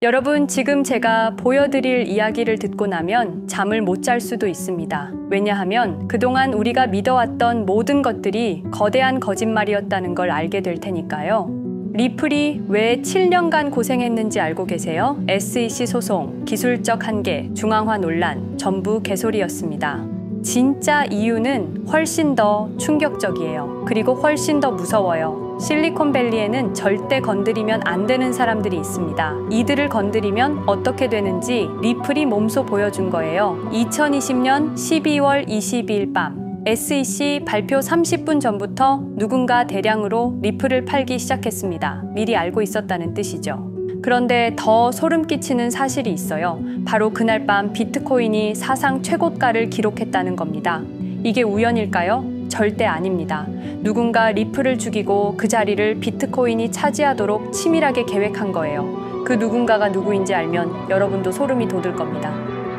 여러분, 지금 제가 보여드릴 이야기를 듣고 나면 잠을 못 잘 수도 있습니다. 왜냐하면 그동안 우리가 믿어왔던 모든 것들이 거대한 거짓말이었다는 걸 알게 될 테니까요. 리플이 왜 7년간 고생했는지 알고 계세요? SEC 소송, 기술적 한계, 중앙화 논란, 전부 개소리였습니다. 진짜 이유는 훨씬 더 충격적이에요. 그리고 훨씬 더 무서워요. 실리콘밸리에는 절대 건드리면 안 되는 사람들이 있습니다. 이들을 건드리면 어떻게 되는지 리플이 몸소 보여준 거예요. 2020년 12월 22일 밤 SEC 발표 30분 전부터 누군가 대량으로 리플을 팔기 시작했습니다. 미리 알고 있었다는 뜻이죠. 그런데 더 소름 끼치는 사실이 있어요. 바로 그날 밤 비트코인이 사상 최고가를 기록했다는 겁니다. 이게 우연일까요? 절대 아닙니다. 누군가 리플을 죽이고 그 자리를 비트코인이 차지하도록 치밀하게 계획한 거예요. 그 누군가가 누구인지 알면 여러분도 소름이 돋을 겁니다.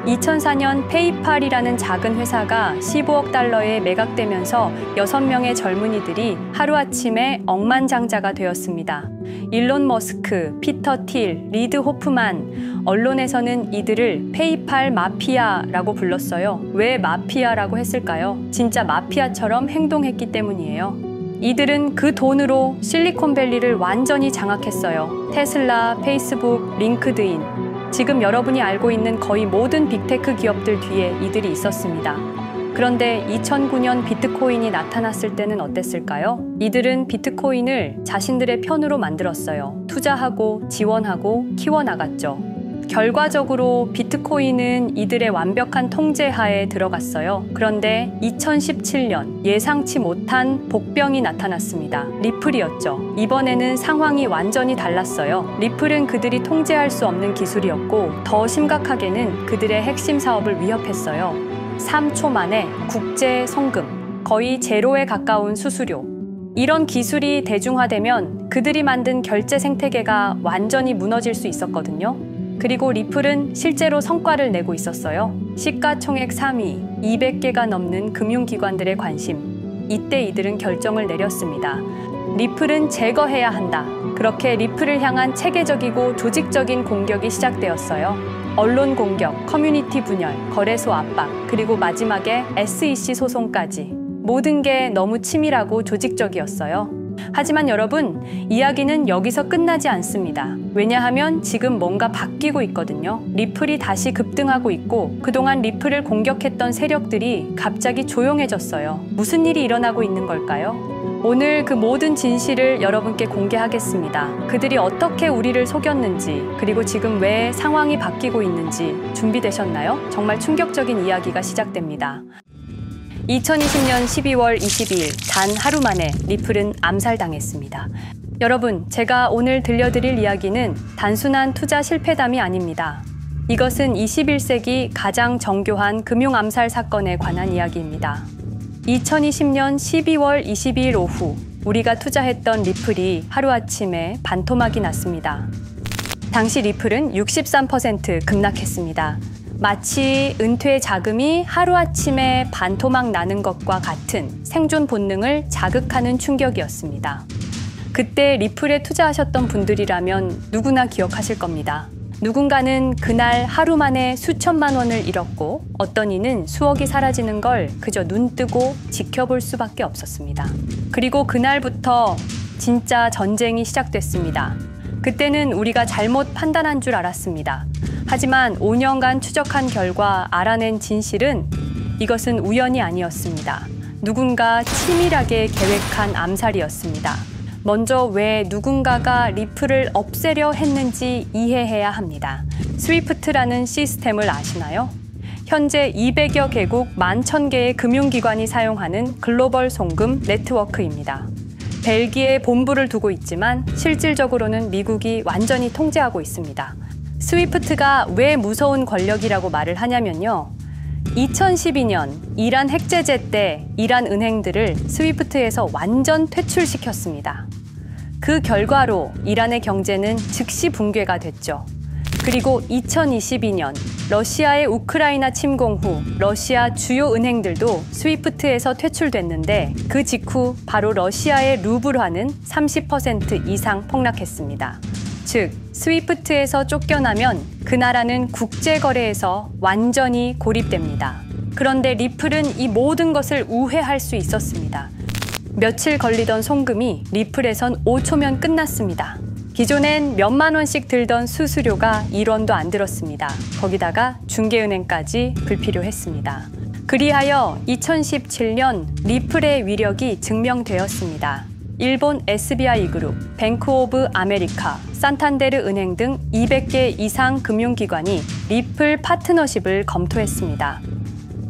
2004년 페이팔이라는 작은 회사가 15억 달러에 매각되면서 6명의 젊은이들이 하루아침에 억만장자가 되었습니다. 일론 머스크, 피터 틸, 리드 호프만, 언론에서는 이들을 페이팔 마피아라고 불렀어요. 왜 마피아라고 했을까요? 진짜 마피아처럼 행동했기 때문이에요. 이들은 그 돈으로 실리콘밸리를 완전히 장악했어요. 테슬라, 페이스북, 링크드인, 지금 여러분이 알고 있는 거의 모든 빅테크 기업들 뒤에 이들이 있었습니다. 그런데 2009년 비트코인이 나타났을 때는 어땠을까요? 이들은 비트코인을 자신들의 편으로 만들었어요. 투자하고 지원하고 키워나갔죠. 결과적으로 비트코인은 이들의 완벽한 통제하에 들어갔어요. 그런데 2017년 예상치 못한 복병이 나타났습니다. 리플이었죠. 이번에는 상황이 완전히 달랐어요. 리플은 그들이 통제할 수 없는 기술이었고 더 심각하게는 그들의 핵심 사업을 위협했어요. 3초 만에 국제 송금, 거의 제로에 가까운 수수료. 이런 기술이 대중화되면 그들이 만든 결제 생태계가 완전히 무너질 수 있었거든요. 그리고 리플은 실제로 성과를 내고 있었어요. 시가총액 3위, 200개가 넘는 금융기관들의 관심. 이때 이들은 결정을 내렸습니다. 리플은 제거해야 한다. 그렇게 리플을 향한 체계적이고 조직적인 공격이 시작되었어요. 언론 공격, 커뮤니티 분열, 거래소 압박, 그리고 마지막에 SEC 소송까지. 모든 게 너무 치밀하고 조직적이었어요. 하지만 여러분, 이야기는 여기서 끝나지 않습니다. 왜냐하면 지금 뭔가 바뀌고 있거든요. 리플이 다시 급등하고 있고 그동안 리플을 공격했던 세력들이 갑자기 조용해졌어요. 무슨 일이 일어나고 있는 걸까요? 오늘 그 모든 진실을 여러분께 공개하겠습니다. 그들이 어떻게 우리를 속였는지, 그리고 지금 왜 상황이 바뀌고 있는지 준비되셨나요? 정말 충격적인 이야기가 시작됩니다. 2020년 12월 22일 단 하루 만에 리플은 암살당했습니다. 여러분, 제가 오늘 들려드릴 이야기는 단순한 투자 실패담이 아닙니다. 이것은 21세기 가장 정교한 금융 암살 사건에 관한 이야기입니다. 2020년 12월 22일 오후 우리가 투자했던 리플이 하루아침에 반토막이 났습니다. 당시 리플은 63% 급락했습니다. 마치 은퇴 자금이 하루아침에 반토막 나는 것과 같은 생존 본능을 자극하는 충격이었습니다. 그때 리플에 투자하셨던 분들이라면 누구나 기억하실 겁니다. 누군가는 그날 하루 만에 수천만 원을 잃었고 어떤 이는 수억이 사라지는 걸 그저 눈 뜨고 지켜볼 수밖에 없었습니다. 그리고 그날부터 진짜 전쟁이 시작됐습니다. 그때는 우리가 잘못 판단한 줄 알았습니다. 하지만 5년간 추적한 결과 알아낸 진실은 이것은 우연이 아니었습니다. 누군가 치밀하게 계획한 암살이었습니다. 먼저 왜 누군가가 리플을 없애려 했는지 이해해야 합니다. 스위프트라는 시스템을 아시나요? 현재 200여 개국 11,000개의 금융기관이 사용하는 글로벌 송금 네트워크입니다. 벨기에에 본부를 두고 있지만 실질적으로는 미국이 완전히 통제하고 있습니다. 스위프트가 왜 무서운 권력이라고 말을 하냐면요. 2012년 이란 핵제재 때 이란 은행들을 스위프트에서 완전 퇴출시켰습니다. 그 결과로 이란의 경제는 즉시 붕괴가 됐죠. 그리고 2022년 러시아의 우크라이나 침공 후 러시아 주요 은행들도 스위프트에서 퇴출됐는데 그 직후 바로 러시아의 루블화는 30% 이상 폭락했습니다. 즉 스위프트에서 쫓겨나면 그 나라는 국제거래에서 완전히 고립됩니다. 그런데 리플은 이 모든 것을 우회할 수 있었습니다. 며칠 걸리던 송금이 리플에선 5초면 끝났습니다. 기존엔 몇만 원씩 들던 수수료가 1원도 안 들었습니다. 거기다가 중개은행까지 불필요했습니다. 그리하여 2017년 리플의 위력이 증명되었습니다. 일본 SBI 그룹, 뱅크 오브 아메리카, 산탄데르 은행 등 200개 이상 금융기관이 리플 파트너십을 검토했습니다.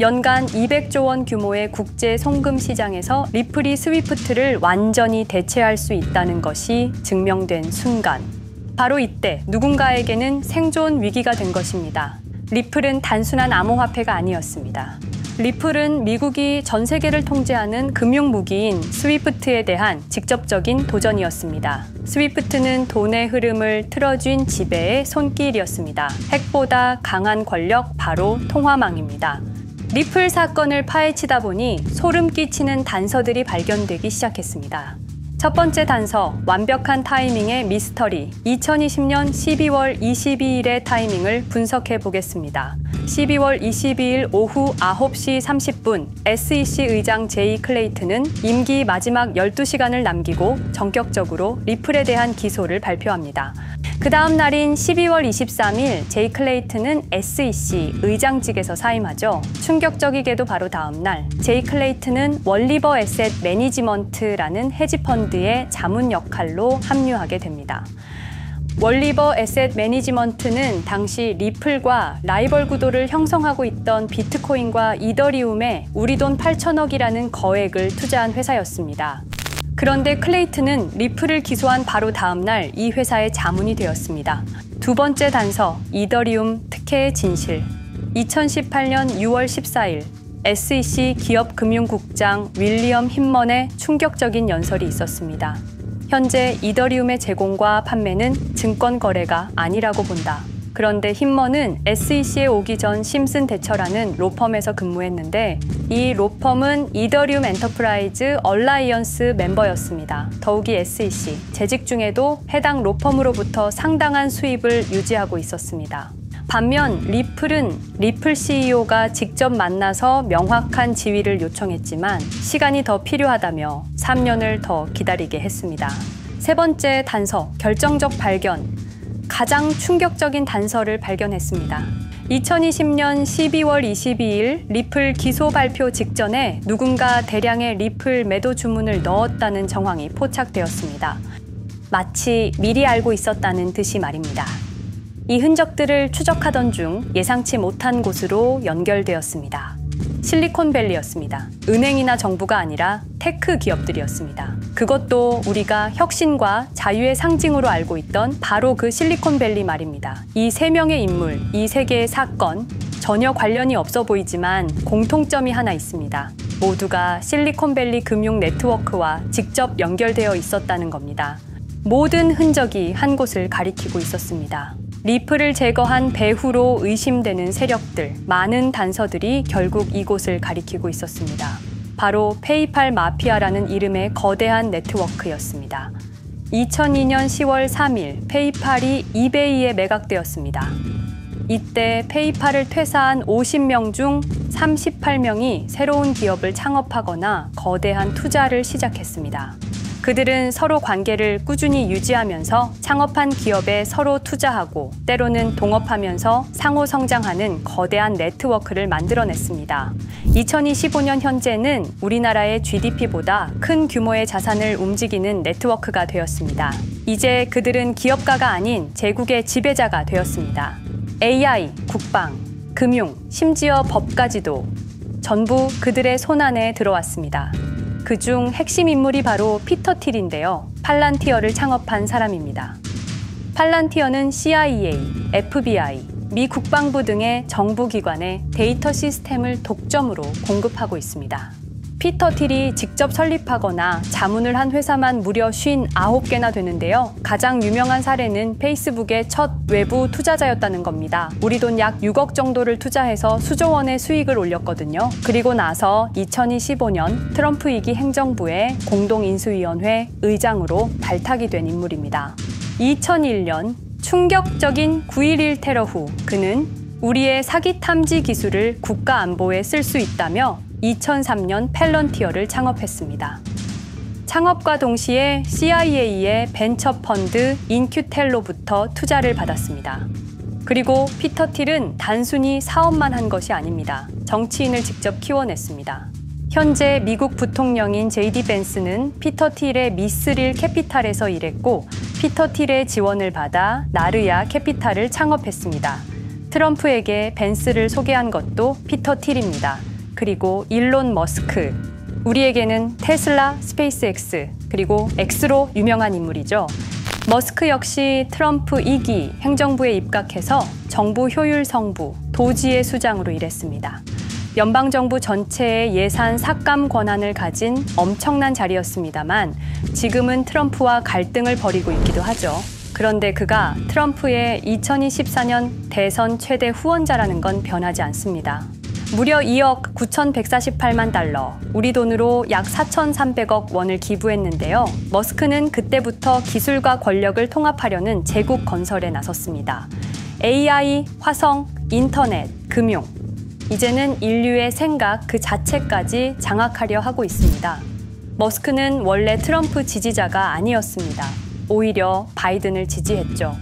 연간 200조 원 규모의 국제 송금 시장에서 리플이 스위프트를 완전히 대체할 수 있다는 것이 증명된 순간, 바로 이때 누군가에게는 생존 위기가 된 것입니다. 리플은 단순한 암호화폐가 아니었습니다. 리플은 미국이 전 세계를 통제하는 금융무기인 스위프트에 대한 직접적인 도전이었습니다. 스위프트는 돈의 흐름을 틀어쥔 지배의 손길이었습니다. 핵보다 강한 권력, 바로 통화망입니다. 리플 사건을 파헤치다 보니 소름 끼치는 단서들이 발견되기 시작했습니다. 첫 번째 단서, 완벽한 타이밍의 미스터리. 2020년 12월 22일의 타이밍을 분석해 보겠습니다. 12월 22일 오후 9시 30분, SEC 의장 제이 클레이튼은 임기 마지막 12시간을 남기고 전격적으로 리플에 대한 기소를 발표합니다. 그 다음 날인 12월 23일, 제이 클레이튼은 SEC 의장직에서 사임하죠. 충격적이게도 바로 다음 날, 제이 클레이튼은 월리버 에셋 매니지먼트라는 헤지펀드의 자문 역할로 합류하게 됩니다. 월리버 에셋 매니지먼트는 당시 리플과 라이벌 구도를 형성하고 있던 비트코인과 이더리움에 우리 돈 8천억이라는 거액을 투자한 회사였습니다. 그런데 클레이튼은 리플을 기소한 바로 다음 날 이 회사의 자문이 되었습니다. 두 번째 단서, 이더리움 특혜의 진실. 2018년 6월 14일, SEC 기업금융국장 윌리엄 힌먼의 충격적인 연설이 있었습니다. 현재 이더리움의 제공과 판매는 증권 거래가 아니라고 본다. 그런데 힌먼은 SEC에 오기 전 심슨 대처라는 로펌에서 근무했는데 이 로펌은 이더리움 엔터프라이즈 얼라이언스 멤버였습니다. 더욱이 SEC, 재직 중에도 해당 로펌으로부터 상당한 수입을 유지하고 있었습니다. 반면 리플은 리플 CEO가 직접 만나서 명확한 지위를 요청했지만 시간이 더 필요하다며 3년을 더 기다리게 했습니다. 세 번째 단서, 결정적 발견. 가장 충격적인 단서를 발견했습니다. 2020년 12월 22일 리플 기소 발표 직전에 누군가 대량의 리플 매도 주문을 넣었다는 정황이 포착되었습니다. 마치 미리 알고 있었다는 듯이 말입니다. 이 흔적들을 추적하던 중 예상치 못한 곳으로 연결되었습니다. 실리콘밸리였습니다. 은행이나 정부가 아니라 테크 기업들이었습니다. 그것도 우리가 혁신과 자유의 상징으로 알고 있던 바로 그 실리콘밸리 말입니다. 이 세 명의 인물, 이 세 개의 사건, 전혀 관련이 없어 보이지만 공통점이 하나 있습니다. 모두가 실리콘밸리 금융 네트워크와 직접 연결되어 있었다는 겁니다. 모든 흔적이 한 곳을 가리키고 있었습니다. 리플을 제거한 배후로 의심되는 세력들, 많은 단서들이 결국 이곳을 가리키고 있었습니다. 바로 페이팔 마피아라는 이름의 거대한 네트워크였습니다. 2002년 10월 3일 페이팔이 이베이에 매각되었습니다. 이때 페이팔을 퇴사한 50명 중 38명이 새로운 기업을 창업하거나 거대한 투자를 시작했습니다. 그들은 서로 관계를 꾸준히 유지하면서 창업한 기업에 서로 투자하고 때로는 동업하면서 상호 성장하는 거대한 네트워크를 만들어냈습니다. 2025년 현재는 우리나라의 GDP보다 큰 규모의 자산을 움직이는 네트워크가 되었습니다. 이제 그들은 기업가가 아닌 제국의 지배자가 되었습니다. AI, 국방, 금융, 심지어 법까지도 전부 그들의 손안에 들어왔습니다. 그중 핵심 인물이 바로 피터 틸인데요. 팔란티어를 창업한 사람입니다. 팔란티어는 CIA, FBI, 미 국방부 등의 정부기관에 데이터 시스템을 독점으로 공급하고 있습니다. 피터 틸이 직접 설립하거나 자문을 한 회사만 무려 59개나 되는데요. 가장 유명한 사례는 페이스북의 첫 외부 투자자였다는 겁니다. 우리 돈 약 6억 정도를 투자해서 수조 원의 수익을 올렸거든요. 그리고 나서 2025년 트럼프 2기 행정부의 공동인수위원회 의장으로 발탁이 된 인물입니다. 2001년 충격적인 9.11 테러 후 그는 우리의 사기 탐지 기술을 국가 안보에 쓸 수 있다며 2003년 펠런티어를 창업했습니다. 창업과 동시에 CIA의 벤처 펀드 인큐텔로부터 투자를 받았습니다. 그리고 피터 틸은 단순히 사업만 한 것이 아닙니다. 정치인을 직접 키워냈습니다. 현재 미국 부통령인 JD 벤스는 피터 틸의 미스릴 캐피탈에서 일했고 피터 틸의 지원을 받아 나르야 캐피탈을 창업했습니다. 트럼프에게 벤스를 소개한 것도 피터 틸입니다. 그리고 일론 머스크, 우리에게는 테슬라, 스페이스X, 그리고 X로 유명한 인물이죠. 머스크 역시 트럼프 2기 행정부에 입각해서 정부 효율 성부, 도지의 수장으로 일했습니다. 연방정부 전체의 예산 삭감 권한을 가진 엄청난 자리였습니다만 지금은 트럼프와 갈등을 벌이고 있기도 하죠. 그런데 그가 트럼프의 2024년 대선 최대 후원자라는 건 변하지 않습니다. 무려 2억 9,148만 달러, 우리 돈으로 약 4,300억 원을 기부했는데요. 머스크는 그때부터 기술과 권력을 통합하려는 제국 건설에 나섰습니다. AI, 화성, 인터넷, 금융, 이제는 인류의 생각 그 자체까지 장악하려 하고 있습니다. 머스크는 원래 트럼프 지지자가 아니었습니다. 오히려 바이든을 지지했죠.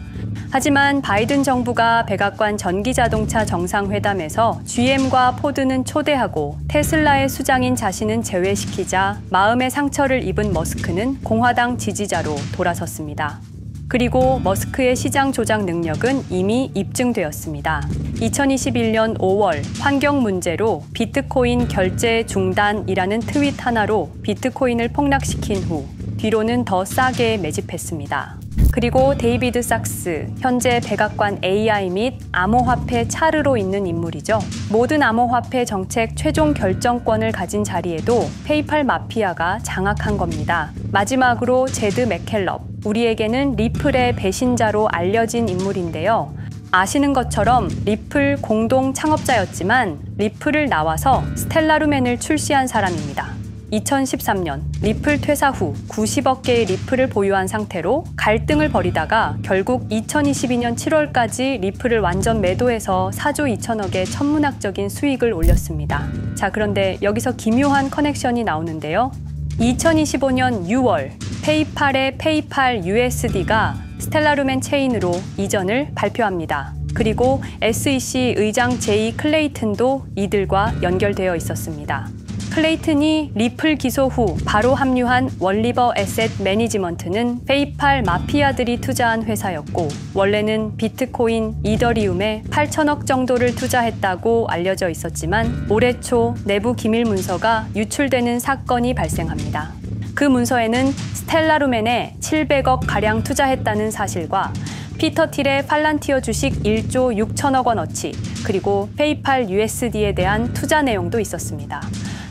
하지만 바이든 정부가 백악관 전기자동차 정상회담에서 GM과 포드는 초대하고 테슬라의 수장인 자신은 제외시키자 마음의 상처를 입은 머스크는 공화당 지지자로 돌아섰습니다. 그리고 머스크의 시장 조작 능력은 이미 입증되었습니다. 2021년 5월 환경 문제로 비트코인 결제 중단이라는 트윗 하나로 비트코인을 폭락시킨 후 뒤로는 더 싸게 매집했습니다. 그리고 데이비드 sak스, 현재 백악관 AI 및 암호화폐 차르로 있는 인물이죠. 모든 암호화폐 정책 최종 결정권을 가진 자리에도 페이팔 마피아가 장악한 겁니다. 마지막으로 제드 맥켈럽, 우리에게는 리플의 배신자로 알려진 인물인데요. 아시는 것처럼 리플 공동 창업자였지만 리플을 나와서 스텔라루멘을 출시한 사람입니다. 2013년 리플 퇴사 후 90억 개의 리플을 보유한 상태로 갈등을 벌이다가 결국 2022년 7월까지 리플을 완전 매도해서 4조 2천억의 천문학적인 수익을 올렸습니다. 자, 그런데 여기서 기묘한 커넥션이 나오는데요. 2025년 6월 페이팔의 페이팔 USD가 스텔라루멘 체인으로 이전을 발표합니다. 그리고 SEC 의장 제이 클레이튼도 이들과 연결되어 있었습니다. 클레이튼이 리플 기소 후 바로 합류한 월리버 에셋 매니지먼트는 페이팔 마피아들이 투자한 회사였고 원래는 비트코인, 이더리움에 8천억 정도를 투자했다고 알려져 있었지만 올해 초 내부 기밀 문서가 유출되는 사건이 발생합니다. 그 문서에는 스텔라루멘에 700억 가량 투자했다는 사실과 피터 틸의 팔란티어 주식 1조 6천억 원어치, 그리고 페이팔 USD에 대한 투자 내용도 있었습니다.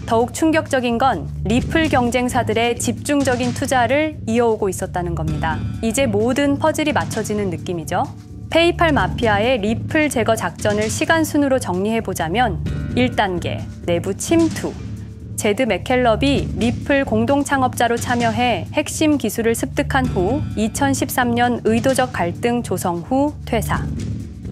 더욱 충격적인 건 리플 경쟁사들의 집중적인 투자를 이어오고 있었다는 겁니다. 이제 모든 퍼즐이 맞춰지는 느낌이죠. 페이팔 마피아의 리플 제거 작전을 시간 순으로 정리해보자면 1단계, 내부 침투. 제드 맥켈럽이 리플 공동 창업자로 참여해 핵심 기술을 습득한 후 2013년 의도적 갈등 조성 후 퇴사.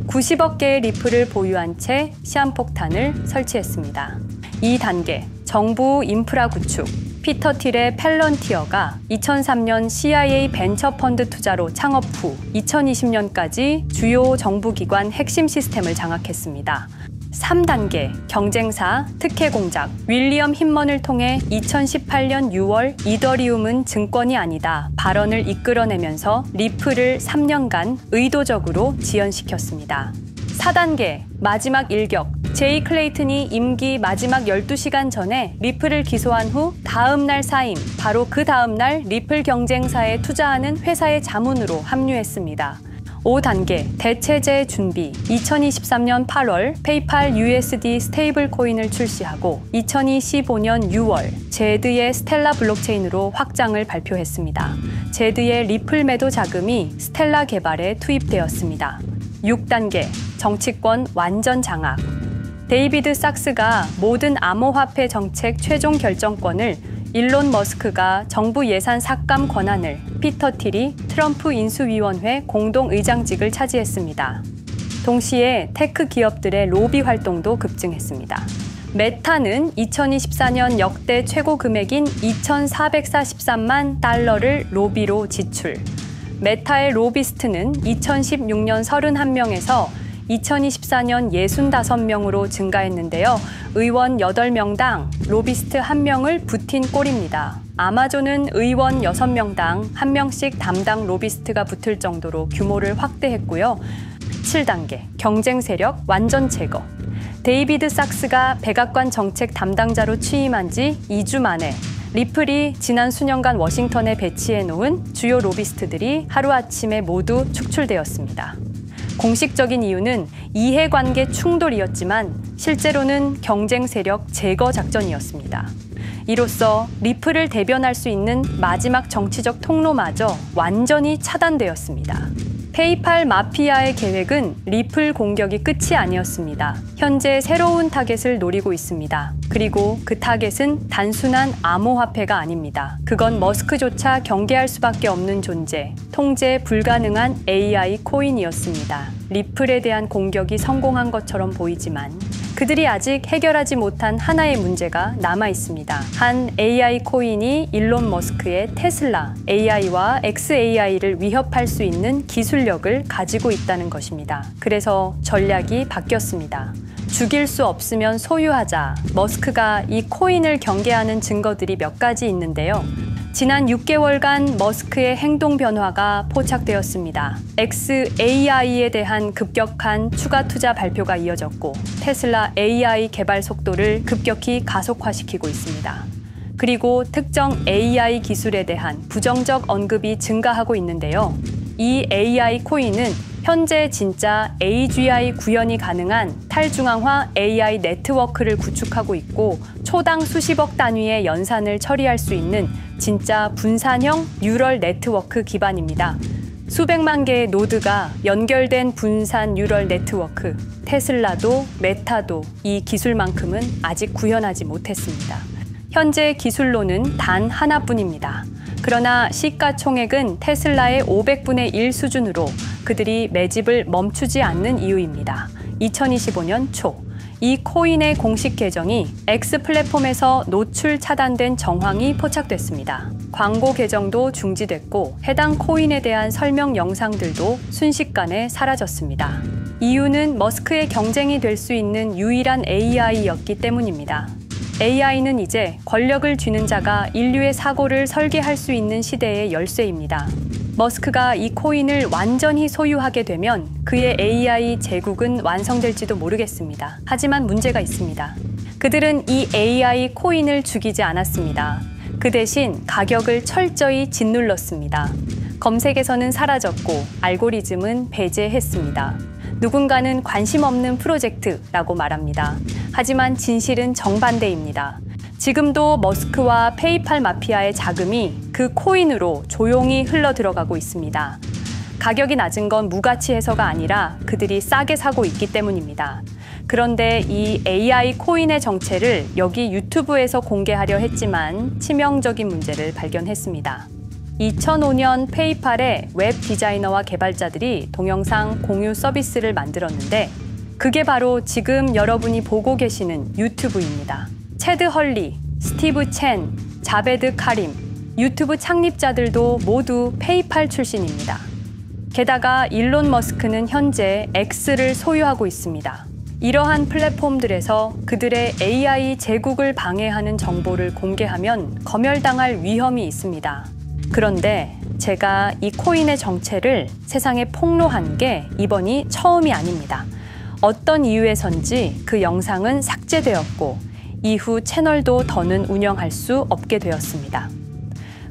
90억 개의 리플을 보유한 채 시한폭탄을 설치했습니다. 2단계, 정부 인프라 구축. 피터 틸의 펠런티어가 2003년 CIA 벤처 펀드 투자로 창업 후 2020년까지 주요 정부기관 핵심 시스템을 장악했습니다. 3단계, 경쟁사 특혜 공작. 윌리엄 힌먼을 통해 2018년 6월 이더리움은 증권이 아니다 발언을 이끌어내면서 리플을 3년간 의도적으로 지연시켰습니다. 4단계, 마지막 일격. 제이 클레이튼이 임기 마지막 12시간 전에 리플을 기소한 후 다음 날 사임, 바로 그 다음 날 리플 경쟁사에 투자하는 회사의 자문으로 합류했습니다. 5단계, 대체제 준비. 2023년 8월 페이팔 USD 스테이블 코인을 출시하고 2025년 6월 제드의 스텔라 블록체인으로 확장을 발표했습니다. 제드의 리플 매도 자금이 스텔라 개발에 투입되었습니다. 6단계, 정치권 완전 장악. 데이비드 sak스가 모든 암호화폐 정책 최종 결정권을 일론 머스크가 정부 예산 삭감 권한을 피터 틸이 트럼프 인수위원회 공동의장직을 차지했습니다. 동시에 테크 기업들의 로비 활동도 급증했습니다. 메타는 2024년 역대 최고 금액인 2,443만 달러를 로비로 지출. 메타의 로비스트는 2016년 31명에서 2024년 65명으로 증가했는데요. 의원 8명당 로비스트 1명을 붙인 꼴입니다. 아마존은 의원 6명당 1명씩 담당 로비스트가 붙을 정도로 규모를 확대했고요. 7단계, 경쟁 세력 완전 제거. 데이비드 sak스가 백악관 정책 담당자로 취임한 지 2주 만에 리플이 지난 수년간 워싱턴에 배치해놓은 주요 로비스트들이 하루아침에 모두 축출되었습니다. 공식적인 이유는 이해관계 충돌이었지만 실제로는 경쟁 세력 제거 작전이었습니다. 이로써 리플을 대변할 수 있는 마지막 정치적 통로마저 완전히 차단되었습니다. 페이팔 마피아의 계획은 리플 공격이 끝이 아니었습니다. 현재 새로운 타겟을 노리고 있습니다. 그리고 그 타겟은 단순한 암호화폐가 아닙니다. 그건 머스크조차 경계할 수밖에 없는 존재, 통제 불가능한 AI 코인이었습니다. 리플에 대한 공격이 성공한 것처럼 보이지만 그들이 아직 해결하지 못한 하나의 문제가 남아 있습니다. 한 AI 코인이 일론 머스크의 테슬라 AI와 XAI를 위협할 수 있는 기술력을 가지고 있다는 것입니다. 그래서 전략이 바뀌었습니다. 죽일 수 없으면 소유하자. 머스크가 이 코인을 경계하는 증거들이 몇 가지 있는데요. 지난 6개월간 머스크의 행동 변화가 포착되었습니다. XAI에 대한 급격한 추가 투자 발표가 이어졌고 테슬라 AI 개발 속도를 급격히 가속화시키고 있습니다. 그리고 특정 AI 기술에 대한 부정적 언급이 증가하고 있는데요. 이 AI 코인은 현재 진짜 AGI 구현이 가능한 탈중앙화 AI 네트워크를 구축하고 있고 초당 수십억 단위의 연산을 처리할 수 있는 진짜 분산형 뉴럴 네트워크 기반입니다. 수백만 개의 노드가 연결된 분산 뉴럴 네트워크, 테슬라도 메타도 이 기술만큼은 아직 구현하지 못했습니다. 현재 기술로는 단 하나뿐입니다. 그러나 시가총액은 테슬라의 500분의 1 수준으로 그들이 매집을 멈추지 않는 이유입니다. 2025년 초, 이 코인의 공식 계정이 X 플랫폼에서 노출 차단된 정황이 포착됐습니다. 광고 계정도 중지됐고 해당 코인에 대한 설명 영상들도 순식간에 사라졌습니다. 이유는 머스크의 경쟁이 될 수 있는 유일한 AI였기 때문입니다. AI는 이제 권력을 쥐는 자가 인류의 사고를 설계할 수 있는 시대의 열쇠입니다. 머스크가 이 코인을 완전히 소유하게 되면 그의 AI 제국은 완성될지도 모르겠습니다. 하지만 문제가 있습니다. 그들은 이 AI 코인을 죽이지 않았습니다. 그 대신 가격을 철저히 짓눌렀습니다. 검색에서는 사라졌고 알고리즘은 배제했습니다. 누군가는 관심 없는 프로젝트라고 말합니다. 하지만 진실은 정반대입니다. 지금도 머스크와 페이팔 마피아의 자금이 그 코인으로 조용히 흘러들어가고 있습니다. 가격이 낮은 건 무가치해서가 아니라 그들이 싸게 사고 있기 때문입니다. 그런데 이 AI 코인의 정체를 여기 유튜브에서 공개하려 했지만 치명적인 문제를 발견했습니다. 2005년 페이팔의 웹 디자이너와 개발자들이 동영상 공유 서비스를 만들었는데 그게 바로 지금 여러분이 보고 계시는 유튜브입니다. 체드 헐리, 스티브 첸, 자베드 카림, 유튜브 창립자들도 모두 페이팔 출신입니다. 게다가 일론 머스크는 현재 X를 소유하고 있습니다. 이러한 플랫폼들에서 그들의 AI 제국을 방해하는 정보를 공개하면 검열당할 위험이 있습니다. 그런데 제가 이 코인의 정체를 세상에 폭로한 게 이번이 처음이 아닙니다. 어떤 이유에선지 그 영상은 삭제되었고 이후 채널도 더는 운영할 수 없게 되었습니다.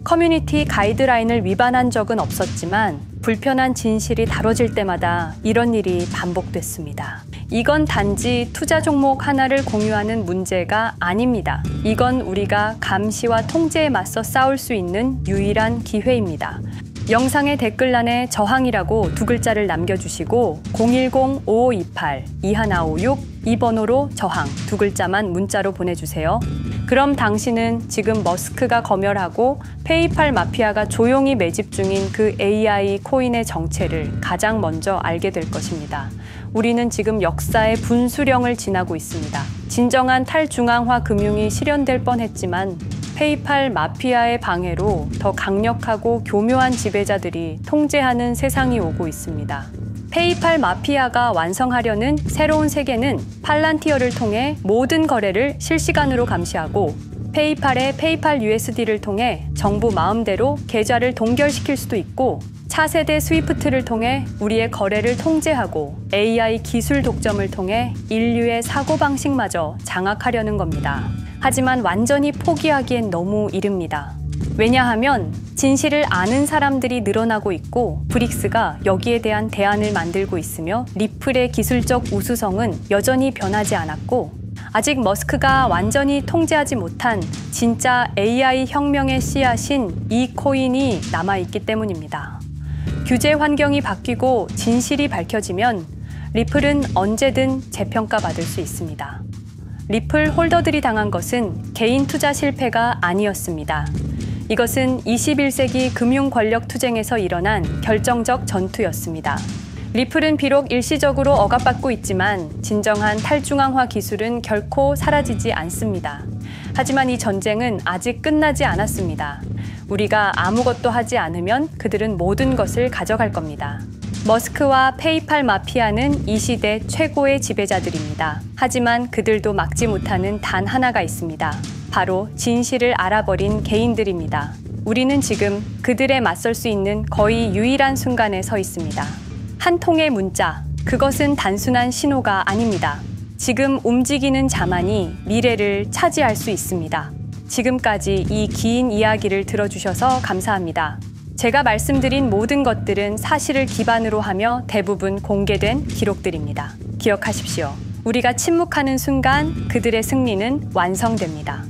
커뮤니티 가이드라인을 위반한 적은 없었지만 불편한 진실이 다뤄질 때마다 이런 일이 반복됐습니다. 이건 단지 투자 종목 하나를 공유하는 문제가 아닙니다. 이건 우리가 감시와 통제에 맞서 싸울 수 있는 유일한 기회입니다. 영상의 댓글란에 저항이라고 2글자를 남겨주시고 010-5528-2156 이 번호로 저항 2글자만 문자로 보내주세요. 그럼 당신은 지금 머스크가 검열하고 페이팔 마피아가 조용히 매집 중인 그 AI 코인의 정체를 가장 먼저 알게 될 것입니다. 우리는 지금 역사의 분수령을 지나고 있습니다. 진정한 탈중앙화 금융이 실현될 뻔했지만 페이팔 마피아의 방해로 더 강력하고 교묘한 지배자들이 통제하는 세상이 오고 있습니다. 페이팔 마피아가 완성하려는 새로운 세계는 팔란티어를 통해 모든 거래를 실시간으로 감시하고 페이팔의 페이팔 USD를 통해 정부 마음대로 계좌를 동결시킬 수도 있고 차세대 스위프트를 통해 우리의 거래를 통제하고 AI 기술 독점을 통해 인류의 사고방식마저 장악하려는 겁니다. 하지만 완전히 포기하기엔 너무 이릅니다. 왜냐하면 진실을 아는 사람들이 늘어나고 있고 브릭스가 여기에 대한 대안을 만들고 있으며 리플의 기술적 우수성은 여전히 변하지 않았고 아직 머스크가 완전히 통제하지 못한 진짜 AI 혁명의 씨앗인 이 코인이 남아있기 때문입니다. 규제 환경이 바뀌고 진실이 밝혀지면 리플은 언제든 재평가받을 수 있습니다. 리플 홀더들이 당한 것은 개인 투자 실패가 아니었습니다. 이것은 21세기 금융 권력 투쟁에서 일어난 결정적 전투였습니다. 리플은 비록 일시적으로 억압받고 있지만 진정한 탈중앙화 기술은 결코 사라지지 않습니다. 하지만 이 전쟁은 아직 끝나지 않았습니다. 우리가 아무것도 하지 않으면 그들은 모든 것을 가져갈 겁니다. 머스크와 페이팔 마피아는 이 시대 최고의 지배자들입니다. 하지만 그들도 막지 못하는 단 하나가 있습니다. 바로 진실을 알아버린 개인들입니다. 우리는 지금 그들에 맞설 수 있는 거의 유일한 순간에 서 있습니다. 한 통의 문자, 그것은 단순한 신호가 아닙니다. 지금 움직이는 자만이 미래를 차지할 수 있습니다. 지금까지 이 긴 이야기를 들어주셔서 감사합니다. 제가 말씀드린 모든 것들은 사실을 기반으로 하며 대부분 공개된 기록들입니다. 기억하십시오. 우리가 침묵하는 순간 그들의 승리는 완성됩니다.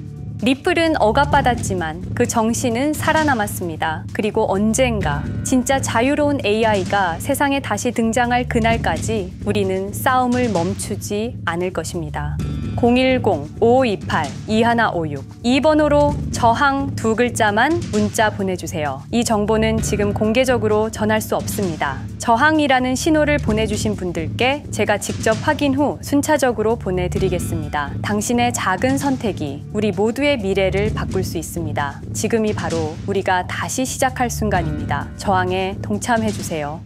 리플은 억압받았지만 그 정신은 살아남았습니다. 그리고 언젠가 진짜 자유로운 AI가 세상에 다시 등장할 그날까지 우리는 싸움을 멈추지 않을 것입니다. 010-5528-2156 이 번호로 저항 2글자만 문자 보내주세요. 이 정보는 지금 공개적으로 전할 수 없습니다. 저항이라는 신호를 보내주신 분들께 제가 직접 확인 후 순차적으로 보내드리겠습니다. 당신의 작은 선택이 우리 모두의 미래를 바꿀 수 있습니다. 지금이 바로 우리가 다시 시작할 순간입니다. 저항에 동참해주세요.